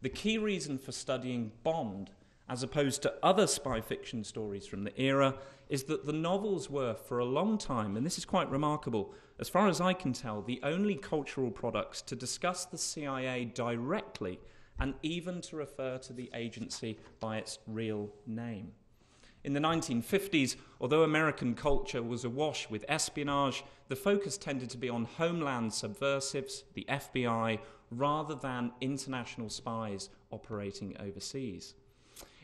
The key reason for studying Bond, as opposed to other spy fiction stories from the era, is that the novels were, for a long time, and this is quite remarkable, as far as I can tell, the only cultural products to discuss the CIA directly and even to refer to the agency by its real name. In the 1950s, although American culture was awash with espionage, the focus tended to be on homeland subversives, the FBI, rather than international spies operating overseas.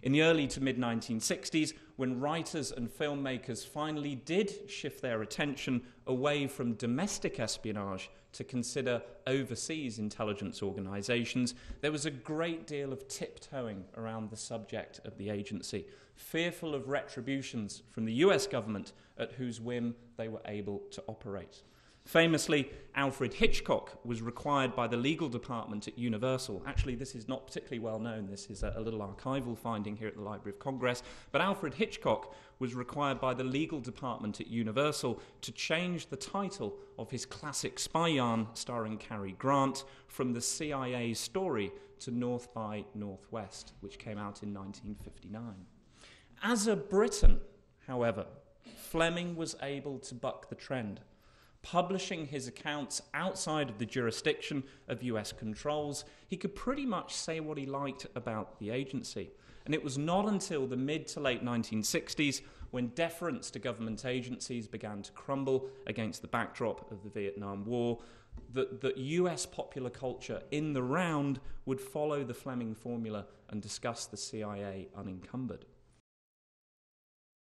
In the early to mid-1960s, when writers and filmmakers finally did shift their attention away from domestic espionage to consider overseas intelligence organizations, there was a great deal of tiptoeing around the subject of the agency, fearful of retributions from the US government at whose whim they were able to operate. Famously, Alfred Hitchcock was required by the legal department at Universal. Actually, this is not particularly well known. This is a little archival finding here at the Library of Congress. But Alfred Hitchcock was required by the legal department at Universal to change the title of his classic spy yarn starring Cary Grant from The CIA Story to North by Northwest, which came out in 1959. As a Briton, however, Fleming was able to buck the trend, publishing his accounts outside of the jurisdiction of US controls. He could pretty much say what he liked about the agency. And it was not until the mid to late 1960s, when deference to government agencies began to crumble against the backdrop of the Vietnam War, that US popular culture in the round would follow the Fleming formula and discuss the CIA unencumbered.